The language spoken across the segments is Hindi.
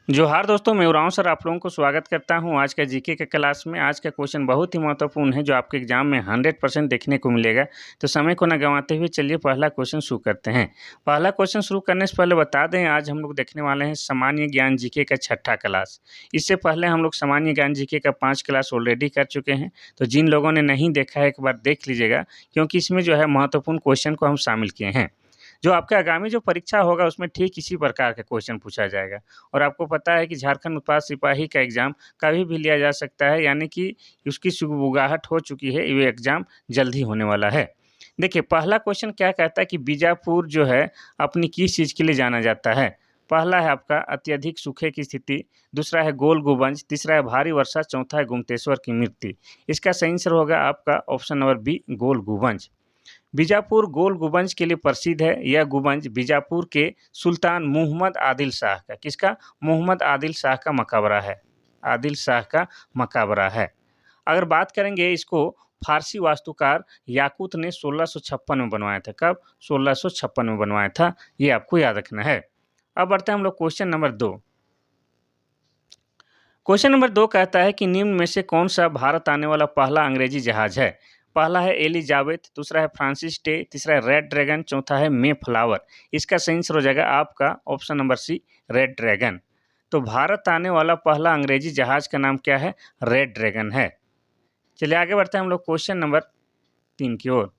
जोहार दोस्तों, मैं उरांव सर आप लोगों को स्वागत करता हूं आज का जीके के क्लास में। आज का क्वेश्चन बहुत ही महत्वपूर्ण है जो आपके एग्जाम में 100% देखने को मिलेगा। तो समय को न गंवाते हुए चलिए पहला क्वेश्चन शुरू करते हैं। पहला क्वेश्चन शुरू करने से पहले बता दें, आज हम लोग देखने वाले हैं सामान्य ज्ञान जीके का छठा क्लास। इससे पहले हम लोग सामान्य ज्ञान जीके का 5 क्लास ऑलरेडी कर चुके हैं। तो जिन लोगों ने नहीं देखा है एक बार देख लीजिएगा, क्योंकि इसमें जो है महत्वपूर्ण क्वेश्चन को हम शामिल किए हैं। जो आपका आगामी जो परीक्षा होगा उसमें ठीक इसी प्रकार का क्वेश्चन पूछा जाएगा। और आपको पता है कि झारखंड उत्पाद सिपाही का एग्ज़ाम कभी भी लिया जा सकता है, यानी कि उसकी शुरुआत हो चुकी है, ये एग्ज़ाम जल्द ही होने वाला है। देखिए पहला क्वेश्चन क्या कहता है कि बीजापुर जो है अपनी किस चीज़ के लिए जाना जाता है? पहला है आपका अत्यधिक सूखे की स्थिति, दूसरा है गोल गुंबज, तीसरा है भारी वर्षा, चौथा है गुप्तेश्वर की मृत्यु। इसका सही आंसर होगा आपका ऑप्शन नंबर बी, गोल गुंबज। बीजापुर गोल गुंबज के लिए प्रसिद्ध है। यह गुंबज बीजापुर के सुल्तान मुहम्मद आदिल शाह का, किसका? मुहम्मद आदिल शाह का मकबरा है। आदिल शाह का मकबरा है। अगर बात करेंगे इसको, फारसी वास्तुकार याकूत ने 1656 में बनवाया था। कब? 1656 में बनवाया था, ये आपको याद रखना है। अब बढ़ते हैं हम लोग क्वेश्चन नंबर 2। क्वेश्चन नंबर 2 कहता है कि निम्न में से कौन सा भारत आने वाला पहला अंग्रेजी जहाज है? पहला है एलिजाबेथ, दूसरा है फ्रांसिस डे, तीसरा है रेड ड्रैगन, चौथा है मे फ्लावर। इसका सही आंसर हो जाएगा आपका option number C, red dragon. तो भारत आने वाला पहला अंग्रेजी जहाज का नाम क्या है? रेड ड्रैगन है। चलिए आगे बढ़ते हैं हम लोग क्वेश्चन नंबर 3 की ओर।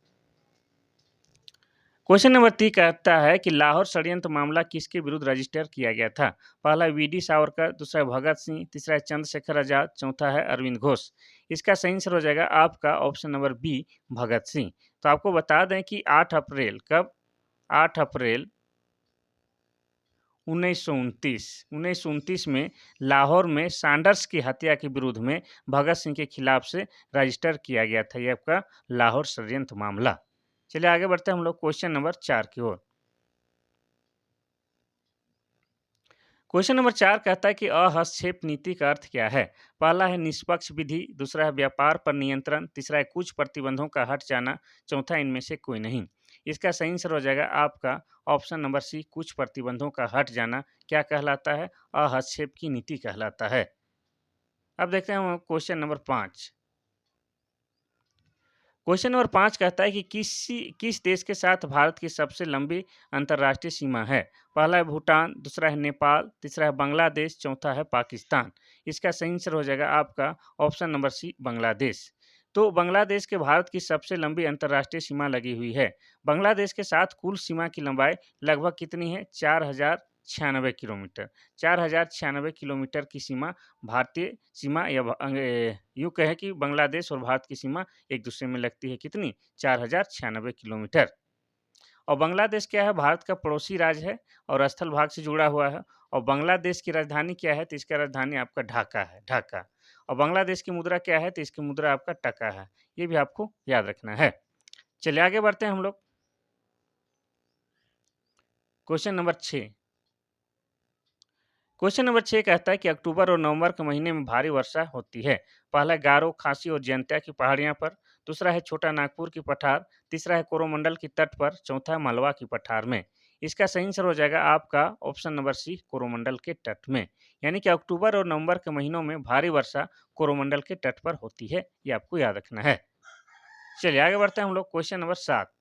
क्वेश्चन नंबर 3 कहता है कि लाहौर षड्यंत्र मामला किसके विरुद्ध रजिस्टर किया गया था? पहला है वी.डी. सावरकर, दूसरा है भगत सिंह, तीसरा है चंद्रशेखर आजाद, चौथा है अरविंद घोष। इसका सही आंसर हो जाएगा आपका option number B, Bhagat Singh. तो आपको बता दें कि 8 अप्रैल, कब? 8 अप्रैल 1929 में लाहौर में सैंडर्स की हत्या के विरोध में भगत सिंह के खिलाफ से रजिस्टर किया गया था ये आपका लाहौर षड्यंत्र मामला। चलिए आगे बढ़ते हैं हम लोग क्वेश्चन नंबर 4 की ओर। क्वेश्चन नंबर 4 कहता है कि अहस्क्षेप नीति का अर्थ क्या है? पहला है निष्पक्ष विधि, दूसरा है व्यापार पर नियंत्रण, तीसरा है कुछ प्रतिबंधों का हट जाना, चौथा इनमें से कोई नहीं। इसका सही आंसर हो जाएगा आपका ऑप्शन नंबर सी, कुछ प्रतिबंधों का हट जाना। क्या कहलाता है? अहस्क्षेप की नीति कहलाता है। अब देखते हैं हम क्वेश्चन नंबर 5। क्वेश्चन नंबर 5 कहता है कि किस देश के साथ भारत की सबसे लंबी अंतर्राष्ट्रीय सीमा है? पहला है भूटान, दूसरा है नेपाल, तीसरा है बांग्लादेश, चौथा है पाकिस्तान। इसका सही आंसर हो जाएगा आपका ऑप्शन नंबर सी, बांग्लादेश। तो बांग्लादेश के भारत की सबसे लंबी अंतर्राष्ट्रीय सीमा लगी हुई है। बांग्लादेश के साथ कुल सीमा की लंबाई लगभग कितनी है? 4096 किलोमीटर। 4096 किलोमीटर की सीमा भारतीय सीमा, या यूँ कहें कि बांग्लादेश और भारत की सीमा एक दूसरे में लगती है कितनी? 4096 किलोमीटर। और बांग्लादेश क्या है? भारत का पड़ोसी राज्य है और स्थल भाग से जुड़ा हुआ है। और बांग्लादेश की राजधानी क्या है? तो इसका राजधानी आपका ढाका है, ढाका। और बांग्लादेश की मुद्रा क्या है? तो इसकी मुद्रा आपका टका है। ये भी आपको याद रखना है। चलिए आगे बढ़ते हैं हम लोग क्वेश्चन नंबर 6। क्वेश्चन नंबर 6 कहता है कि अक्टूबर और नवंबर के महीने में भारी वर्षा होती है। पहला है गारो, खासी और जयंतिया की पहाड़ियां पर, दूसरा है छोटा नागपुर की पठार, तीसरा है कोरोमंडल की तट पर, चौथा है मालवा की पठार में। इसका सही आंसर हो जाएगा आपका ऑप्शन नंबर सी, कोरोमंडल के तट में। यानी कि अक्टूबर और नवंबर के महीनों में भारी वर्षा कोरोमंडल के तट पर होती है, ये आपको याद रखना है। चलिए आगे बढ़ते हैं हम लोग क्वेश्चन नंबर 7।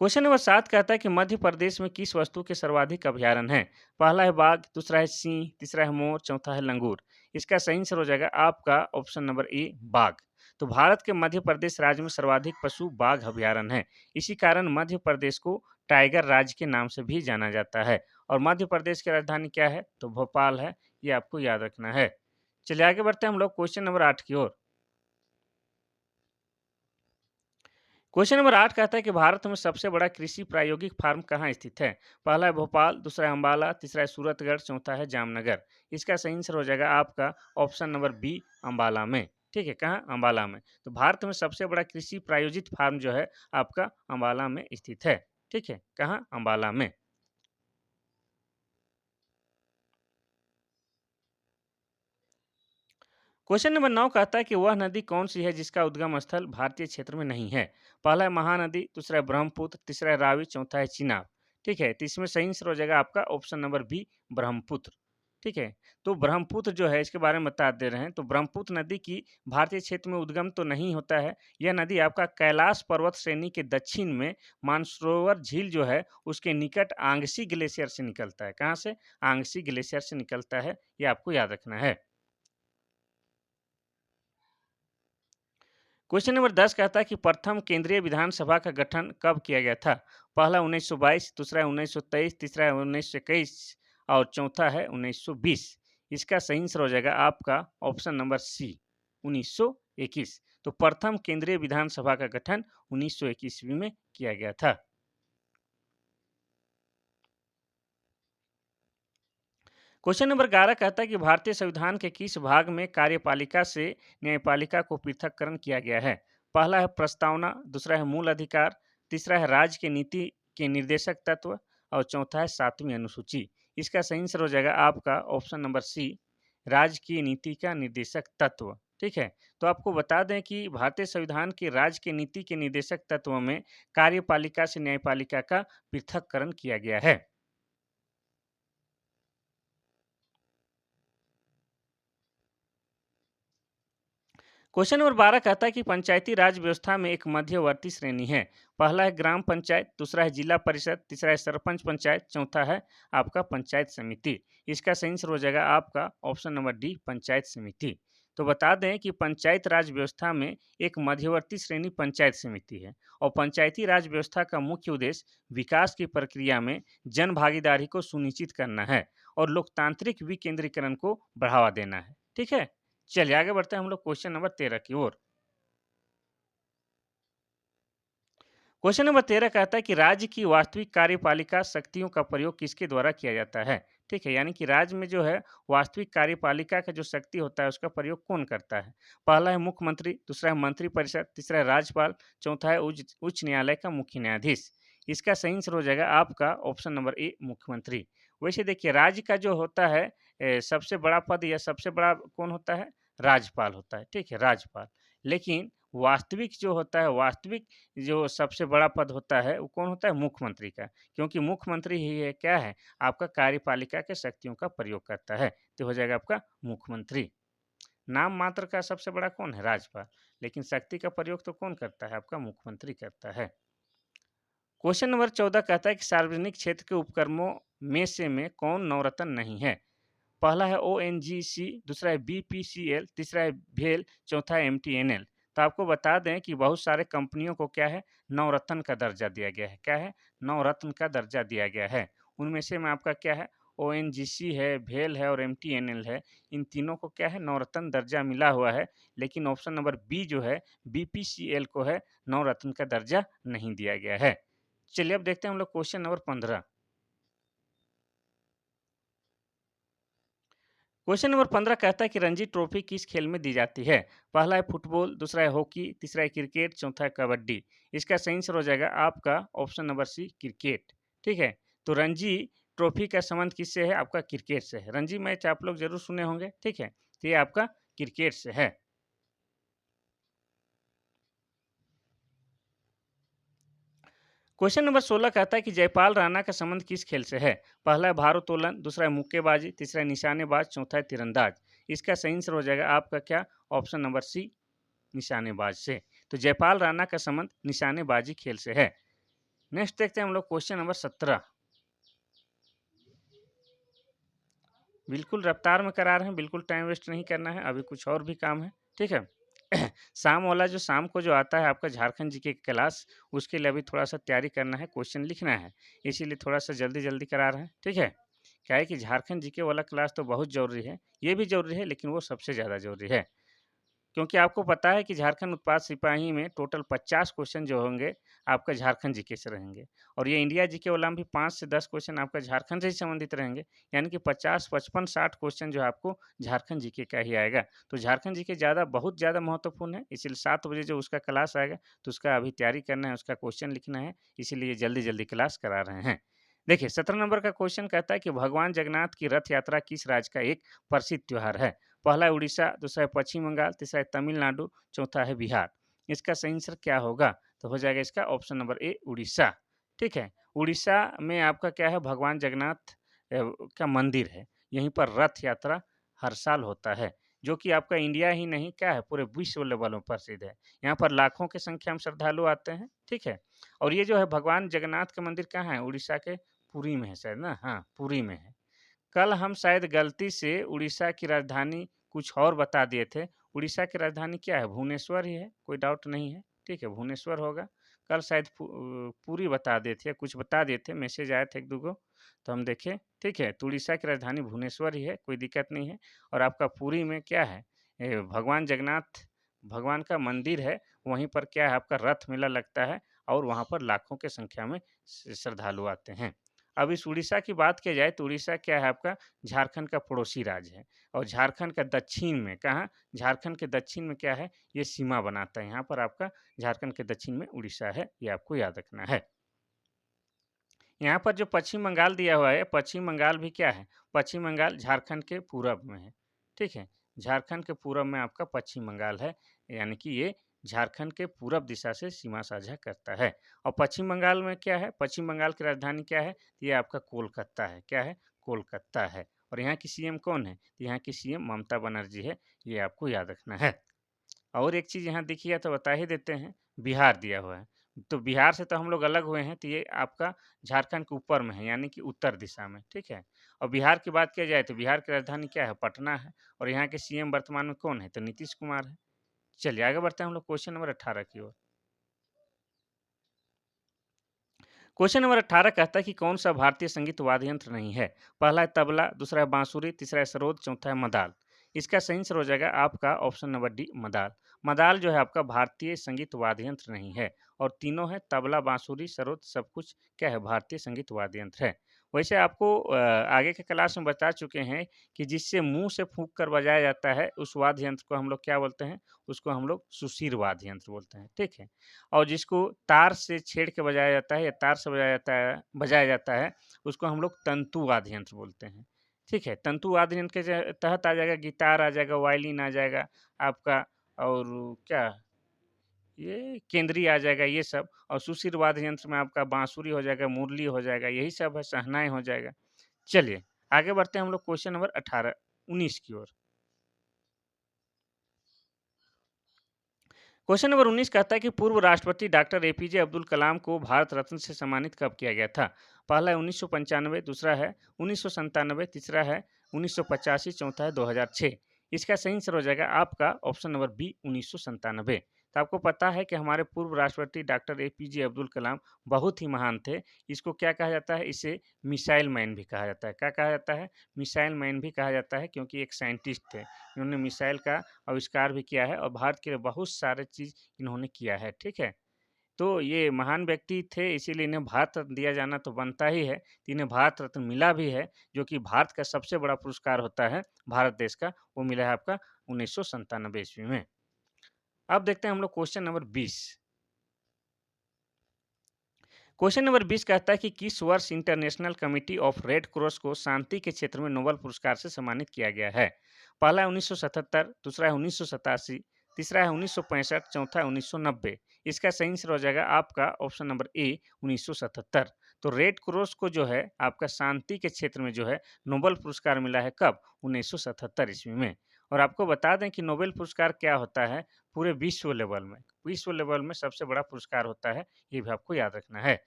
क्वेश्चन नंबर 7 कहता है कि मध्य प्रदेश में किस वस्तु के सर्वाधिक अभयारण्य हैं? पहला है बाघ, दूसरा है सिंह, तीसरा है मोर, चौथा है लंगूर। इसका सही आंसर हो जाएगा आपका ऑप्शन नंबर ए, बाघ। तो भारत के मध्य प्रदेश राज्य में सर्वाधिक पशु बाघ अभयारण्य है। इसी कारण मध्य प्रदेश को टाइगर राज्य के नाम से भी जाना जाता है। और मध्य प्रदेश की राजधानी क्या है? तो भोपाल है, ये आपको याद रखना है। चलिए आगे बढ़ते हैं हम लोग क्वेश्चन नंबर 8 की ओर। क्वेश्चन नंबर 8 कहता है कि भारत में सबसे बड़ा कृषि प्रायोगिक फार्म कहाँ स्थित है? पहला है भोपाल, दूसरा है अम्बाला, तीसरा है सूरतगढ़, चौथा है जामनगर। इसका सही आंसर हो जाएगा आपका ऑप्शन नंबर बी, अम्बाला में। ठीक है, कहाँ? अम्बाला में। तो भारत में सबसे बड़ा कृषि प्रायोजित फार्म जो है आपका अम्बाला में स्थित है। ठीक है, कहाँ? अम्बाला में। क्वेश्चन नंबर 9 कहता है कि वह नदी कौन सी है जिसका उद्गम स्थल भारतीय क्षेत्र में नहीं है? पहला है महानदी, दूसरा है ब्रह्मपुत्र, तीसरा है रावी, चौथा है चिनाब। ठीक है, तो इसमें सही आंसर हो जाएगा आपका ऑप्शन नंबर बी ब्रह्मपुत्र। ठीक है, तो ब्रह्मपुत्र जो है इसके बारे में बता दे रहे हैं। तो ब्रह्मपुत्र नदी की भारतीय क्षेत्र में उद्गम तो नहीं होता है। यह नदी आपका कैलाश पर्वत श्रेणी के दक्षिण में मानसरोवर झील जो है उसके निकट आंगसी ग्लेशियर से निकलता है। कहाँ से? आंगसी ग्लेशियर से निकलता है, ये आपको याद रखना है। क्वेश्चन नंबर 10 कहता है कि प्रथम केंद्रीय विधानसभा का गठन कब किया गया था? पहला 1922, दूसरा है 1923, तीसरा है 1921 और चौथा है 1920। इसका सही आंसर हो जाएगा आपका ऑप्शन नंबर सी 1921। तो प्रथम केंद्रीय विधानसभा का गठन 1921 ईस्वी में किया गया था। क्वेश्चन नंबर 11 कहता है कि भारतीय संविधान के किस भाग में कार्यपालिका से न्यायपालिका को पृथककरण किया गया है? पहला है प्रस्तावना, दूसरा है मूल अधिकार, तीसरा है राज्य के नीति के निर्देशक तत्व और चौथा है 7वीं अनुसूची। इसका सही आंसर हो जाएगा आपका ऑप्शन नंबर सी राज्य की नीति का निर्देशक तत्व। ठीक है, तो आपको बता दें कि भारतीय संविधान के राज्य के नीति के निर्देशक तत्व में कार्यपालिका से न्यायपालिका का पृथककरण किया गया है। क्वेश्चन नंबर 12 कहता है कि पंचायती राज व्यवस्था में एक मध्यवर्ती श्रेणी है। पहला है ग्राम पंचायत, दूसरा है जिला परिषद, तीसरा है सरपंच पंचायत, चौथा है आपका पंचायत समिति। इसका सही आंसर हो जाएगा आपका ऑप्शन नंबर डी पंचायत समिति। तो बता दें कि पंचायत राज व्यवस्था में एक मध्यवर्ती श्रेणी पंचायत समिति है और पंचायती राज व्यवस्था का मुख्य उद्देश्य विकास की प्रक्रिया में जन भागीदारी को सुनिश्चित करना है और लोकतांत्रिक विकेंद्रीकरण को बढ़ावा देना है। ठीक है, चलिए आगे बढ़ते हैं हम लोग क्वेश्चन नंबर 13 की ओर। क्वेश्चन नंबर 13 कहता है कि राज्य की वास्तविक कार्यपालिका शक्तियों का प्रयोग किसके द्वारा किया जाता है? ठीक है, यानी कि राज्य में जो है वास्तविक कार्यपालिका का जो शक्ति होता है उसका प्रयोग कौन करता है? पहला है मुख्यमंत्री, दूसरा है मंत्रिपरिषद, तीसरा है राज्यपाल, चौथा है उच्च उच्च न्यायालय का मुख्य न्यायाधीश। इसका सही आंसर हो जाएगा आपका ऑप्शन नंबर ए मुख्यमंत्री। वैसे देखिए राज्य का जो होता है सबसे बड़ा पद या सबसे बड़ा कौन होता है? राज्यपाल होता है। ठीक है, राज्यपाल। लेकिन वास्तविक जो होता है वास्तविक जो सबसे बड़ा पद होता है वो कौन होता है? मुख्यमंत्री का। क्योंकि मुख्यमंत्री ही है क्या है? आपका कार्यपालिका के शक्तियों का प्रयोग करता है। तो हो जाएगा आपका मुख्यमंत्री। नाम मात्र का सबसे बड़ा कौन है? राज्यपाल। लेकिन शक्ति का प्रयोग तो कौन करता है? आपका मुख्यमंत्री करता है। क्वेश्चन नंबर 14 कहता है कि सार्वजनिक क्षेत्र के उपक्रमों में कौन नवरत्न नहीं है? पहला है ओएनजीसी, दूसरा है बीपीसीएल, तीसरा है भेल, चौथा है एमटीएनएल। तो आपको बता दें कि बहुत सारे कंपनियों को क्या है? नवरत्न का दर्जा दिया गया है। क्या है? नवरत्न का दर्जा दिया गया है। उनमें से में आपका क्या है? ओएनजीसी है, भेल है और एमटीएनएल है। इन तीनों को क्या है? नवरत्न दर्जा मिला हुआ है। लेकिन ऑप्शन नंबर बी जो है बीपीसीएल को है नवरत्न का दर्जा नहीं दिया गया है। चलिए अब देखते हैं हम लोग क्वेश्चन नंबर 15। क्वेश्चन नंबर 15 कहता है कि रणजी ट्रॉफी किस खेल में दी जाती है? पहला है फुटबॉल, दूसरा है हॉकी, तीसरा है क्रिकेट, चौथा है कबड्डी। इसका सही आंसर हो जाएगा आपका ऑप्शन नंबर सी क्रिकेट। ठीक है, तो रणजी ट्रॉफी का संबंध किससे है? आपका क्रिकेट से है। रणजी मैच आप लोग जरूर सुने होंगे। ठीक है, तो ये आपका क्रिकेट से है। क्वेश्चन नंबर 16 कहता है कि जयपाल राणा का संबंध किस खेल से है? पहला है भारोत्तोलन, दूसरा है मुक्केबाजी, तीसरा है निशानेबाज, चौथा है तीरंदाज। इसका सही आंसर हो जाएगा आपका क्या? ऑप्शन नंबर सी निशानेबाज से। तो जयपाल राणा का संबंध निशानेबाजी खेल से है। नेक्स्ट देखते हैं हम लोग क्वेश्चन नंबर 17। बिल्कुल रफ्तार में करा रहे हैं, बिल्कुल टाइम वेस्ट नहीं करना है, अभी कुछ और भी काम है। ठीक है। शाम वाला जो शाम को जो आता है आपका झारखंड जीके की क्लास, उसके लिए अभी थोड़ा सा तैयारी करना है, क्वेश्चन लिखना है, इसीलिए थोड़ा सा जल्दी जल्दी करा रहे हैं। ठीक है, क्या है कि झारखंड जीके वाला क्लास तो बहुत जरूरी है, ये भी जरूरी है लेकिन वो सबसे ज़्यादा जरूरी है। क्योंकि आपको पता है कि झारखंड उत्पाद सिपाही में टोटल 50 क्वेश्चन जो होंगे आपका झारखंड जीके से रहेंगे और ये इंडिया जीके वाला में भी 5 से 10 क्वेश्चन आपका झारखंड से ही संबंधित रहेंगे। यानी कि 50, 55, 60 क्वेश्चन जो है आपको झारखंड जीके का ही आएगा। तो झारखंड जीके ज़्यादा बहुत ज़्यादा महत्वपूर्ण है, इसीलिए 7 बजे जो उसका क्लास आएगा तो उसका अभी तैयारी करना है, उसका क्वेश्चन लिखना है, इसीलिए जल्दी जल्दी क्लास करा रहे हैं। देखिए 17 नंबर का क्वेश्चन कहता है कि भगवान जगन्नाथ की रथ यात्रा किस राज्य का एक प्रसिद्ध त्योहार है? पहला है उड़ीसा, दूसरा है पश्चिम बंगाल, तीसरा है तमिलनाडु, चौथा है बिहार। इसका सही आंसर क्या होगा? तो हो जाएगा इसका ऑप्शन नंबर ए उड़ीसा। ठीक है। उड़ीसा में आपका क्या है, भगवान जगन्नाथ का मंदिर है। यहीं पर रथ यात्रा हर साल होता है, जो कि आपका इंडिया ही नहीं क्या है, पूरे विश्व लेवल में प्रसिद्ध है। यहाँ पर लाखों की संख्या में श्रद्धालु आते हैं, ठीक है। और ये जो है भगवान जगन्नाथ का मंदिर कहाँ है? उड़ीसा के पुरी में है शायद ना? हाँ, पुरी में है। कल हम शायद गलती से उड़ीसा की राजधानी कुछ और बता दिए थे। उड़ीसा की राजधानी क्या है? भुवनेश्वर ही है, कोई डाउट नहीं है। ठीक है, भुवनेश्वर होगा। कल शायद पूरी बता दिए थे या कुछ बता दिए थे, मैसेज आया था 1-2 गो, तो हम देखे। ठीक है, तो उड़ीसा की राजधानी भुवनेश्वर ही है, कोई दिक्कत नहीं है। और आपका पुरी में क्या है? भगवान जगन्नाथ भगवान का मंदिर है, वहीं पर क्या है, आपका रथ मेला लगता है और वहाँ पर लाखों की संख्या में श्रद्धालु आते हैं। अब इस उड़ीसा की बात की जाए तो उड़ीसा क्या है, आपका झारखंड का पड़ोसी राज्य है। और झारखंड का दक्षिण में कहाँ? झारखंड के दक्षिण में क्या है, ये सीमा बनाता है। यहाँ पर आपका झारखंड के दक्षिण में उड़ीसा है, ये आपको याद रखना है। यहाँ पर जो पश्चिम बंगाल दिया हुआ है, पश्चिम बंगाल भी क्या है? पश्चिम बंगाल झारखंड के पूरब में है, ठीक है। झारखंड के पूरब में आपका पश्चिम बंगाल है, यानी कि ये झारखंड के पूरब दिशा से सीमा साझा करता है। और पश्चिम बंगाल में क्या है? पश्चिम बंगाल की राजधानी क्या है? ये आपका कोलकाता है। क्या है? कोलकाता है। और यहाँ की सीएम कौन है? तो यहाँ की सीएम ममता बनर्जी है, ये आपको याद रखना है। और एक चीज़ यहाँ देखिए तो बता ही देते हैं, बिहार दिया हुआ है। तो बिहार से तो हम लोग अलग हुए हैं, तो ये आपका झारखंड के ऊपर में है, यानी कि उत्तर दिशा में, ठीक है। और बिहार की बात किया जाए तो बिहार की राजधानी क्या है? पटना है। और यहाँ के सीएम वर्तमान में कौन है? तो नीतीश कुमार है। चलिए आगे बढ़ते हैं हम लोग क्वेश्चन नंबर 18 की ओर। क्वेश्चन नंबर 18 कहता है कि कौन सा भारतीय संगीत वाद्य यंत्र नहीं है? पहला है तबला, दूसरा है बांसुरी, तीसरा है सरोद, चौथा है मदाल। इसका सही आंसर हो जाएगा आपका ऑप्शन नंबर डी, मदाल। मदाल जो है आपका भारतीय संगीत वाद्य यंत्र नहीं है। और तीनों है तबला, बांसुरी, सरोद, सब कुछ क्या है? भारतीय संगीत वाद्य यंत्र है। वैसे आपको आगे के क्लास में बता चुके हैं कि जिससे मुंह से फूंक कर बजाया जाता है, उस वाद्य यंत्र को हम लोग क्या बोलते हैं? उसको हम लोग सुशीर वाद्य यंत्र बोलते हैं, ठीक है। और जिसको तार से छेड़ के बजाया जाता है या तार से बजाया जाता है, उसको हम लोग तंतु वाद्य यंत्र बोलते हैं। ठीक है, तंतु वाद्य यंत्र के तहत आ जाएगा गिटार, आ जाएगा वायलिन, आ जाएगा आपका, और क्या, ये केंद्रीय आ जाएगा ये सब। और सुशीर वाद्य यंत्र में आपका बांसुरी हो जाएगा, मुरली हो जाएगा, यही सब है, शहनाई हो जाएगा। चलिए आगे बढ़ते हैं हम लोग क्वेश्चन नंबर 19 की ओर। क्वेश्चन नंबर 19 कहता है कि पूर्व राष्ट्रपति डॉक्टर एपीजे अब्दुल कलाम को भारत रत्न से सम्मानित कब किया गया था? पहला है 1995, दूसरा है 1997, तीसरा है 1985, चौथा है 2006। इसका सही आंसर हो जाएगा आपका ऑप्शन नंबर बी, 1997। तो आपको पता है कि हमारे पूर्व राष्ट्रपति डॉक्टर एपीजे अब्दुल कलाम बहुत ही महान थे। इसको क्या कहा जाता है? इसे मिसाइल मैन भी कहा जाता है। क्या कहा जाता है? मिसाइल मैन भी कहा जाता है, क्योंकि एक साइंटिस्ट थे। इन्होंने मिसाइल का आविष्कार भी किया है और भारत के लिए बहुत सारे चीज़ इन्होंने किया है, ठीक है? तो ये महान व्यक्ति थे, इसीलिए इन्हें भारत रत्न दिया जाना तो बनता ही है। तो इन्हें भारत रत्न मिला भी है, जो कि भारत का सबसे बड़ा पुरस्कार होता है भारत देश का, वो मिला है आपका 1997 ईस्वी में। अब देखते हैं हम लोग क्वेश्चन नंबर 20। क्वेश्चन नंबर 20 कहता है कि किस वर्ष international committee of red cross को शांति के क्षेत्र में नोबेल पुरस्कार से सम्मानित किया गया है? पहला है 1977, दूसरा है 1987, तीसरा है 1965, चौथा है 1990। इसका सही आंसर हो जाएगा आपका ऑप्शन नंबर ए, 1977। तो रेड क्रॉस को जो है आपका शांति के क्षेत्र में जो है नोबेल पुरस्कार मिला है कब? 1977 ईस्वी में। और आपको बता दें कि नोबेल पुरस्कार क्या होता है? पूरे विश्व लेवल में, विश्व लेवल में सबसे बड़ा पुरस्कार होता है, ये भी आपको याद रखना है।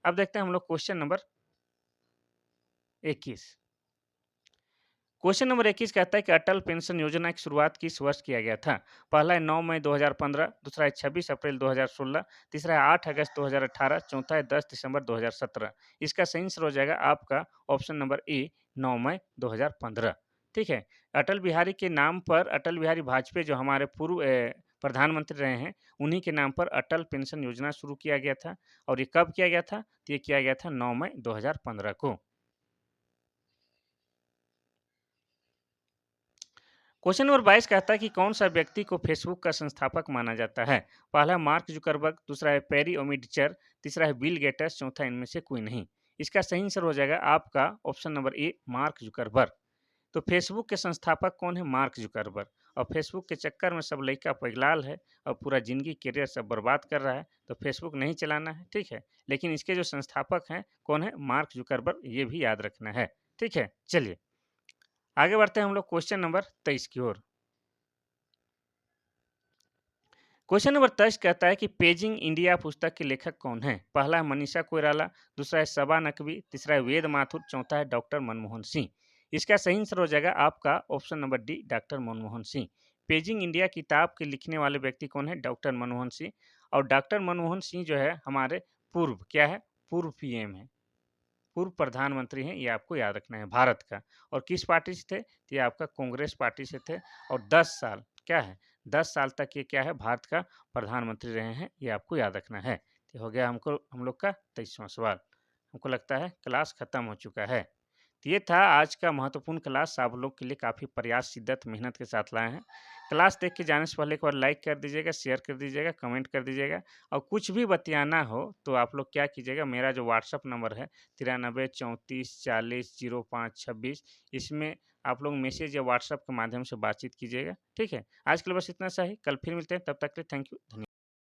अब देखते हैं हम लोग क्वेश्चन नंबर 21। क्वेश्चन नंबर 21 कहता है कि अटल पेंशन योजना की शुरुआत किस वर्ष किया गया था? पहला है 9 मई 2015, दूसरा है 26 अप्रैल 2016, तीसरा है 8 अगस्त 2018, चौथा है 10 दिसंबर 2017। इसका सही आंसर हो जाएगा आपका ऑप्शन नंबर ए, 9 मई 2015। ठीक है, अटल बिहारी के नाम पर, अटल बिहारी वाजपेयी जो हमारे पूर्व प्रधानमंत्री रहे हैं, उन्हीं के नाम पर अटल पेंशन योजना शुरू किया गया था। और ये कब किया गया था? तो ये किया गया था 9 मई 2015 को। क्वेश्चन नंबर 22 कहता है कि कौन सा व्यक्ति को फेसबुक का संस्थापक माना जाता है? पहला है मार्क जुकरबर्ग, दूसरा है पेरी ओमिडचर, तीसरा है बिल गेट्स, चौथा इनमें से कोई नहीं। इसका सही आंसर हो जाएगा आपका option number A, mark Zuckerberg. तो फेसबुक के संस्थापक कौन है? Mark Zuckerberg. और फेसबुक के चक्कर में सब लइका पगलाल है और पूरा ज़िंदगी करियर सब बर्बाद कर रहा है, तो फेसबुक नहीं चलाना है, ठीक है? लेकिन इसके जो संस्थापक हैं, कौन है? मार्क जुकरबर्ग, ये भी याद रखना है, ठीक है? चलिए, आगे बढ़ते हैं हम लोग क्वेश्चन नंबर 23 की ओर। क्वेश्चन नंबर 23 कहता है कि पेजिंग इंडिया पुस्तक के लेखक कौन है? पहला है मनीषा कोइराला, दूसरा है सबा नकवी, तीसरा है वेद माथुर, चौथा है डॉक्टर मनमोहन सिंह। इसका सही आंसर हो जाएगा आपका option number D, doctor Manmohan Singh. Paging India किताब के लिखने वाले व्यक्ति कौन है? डॉक्टर मनमोहन सिंह। और डॉक्टर मनमोहन सिंह जो है हमारे पूर्व क्या है? पूर्व पीएम है, पूर्व प्रधानमंत्री हैं, ये आपको याद रखना है भारत का। और किस पार्टी से थे? तो ये आपका कांग्रेस पार्टी से थे और 10 साल क्या है? 10 साल तक ये क्या है? भारत का प्रधानमंत्री रहे हैं, ये आपको याद रखना है। तो हो गया हमको हम लोग का 23वां सवाल। हमको लगता है क्लास खत्म हो चुका है। तो ये था आज का महत्वपूर्ण क्लास, आप लोग के लिए काफ़ी प्रयास, शिद्दत, मेहनत के साथ लाए हैं। क्लास देख के जाने से पहले एक बार लाइक कर दीजिएगा, शेयर कर दीजिएगा, कमेंट कर दीजिएगा और कुछ भी बतियाना हो तो आप लोग क्या कीजिएगा, मेरा जो व्हाट्सअप नंबर है 93 34 40 05 26, इसमें आप लोग मैसेज या व्हाट्सअप के माध्यम से बातचीत कीजिएगा, ठीक है? आज के लिए बस इतना सा ही, कल फिर मिलते हैं, तब तक के लिए थैंक यू, धन्यवाद।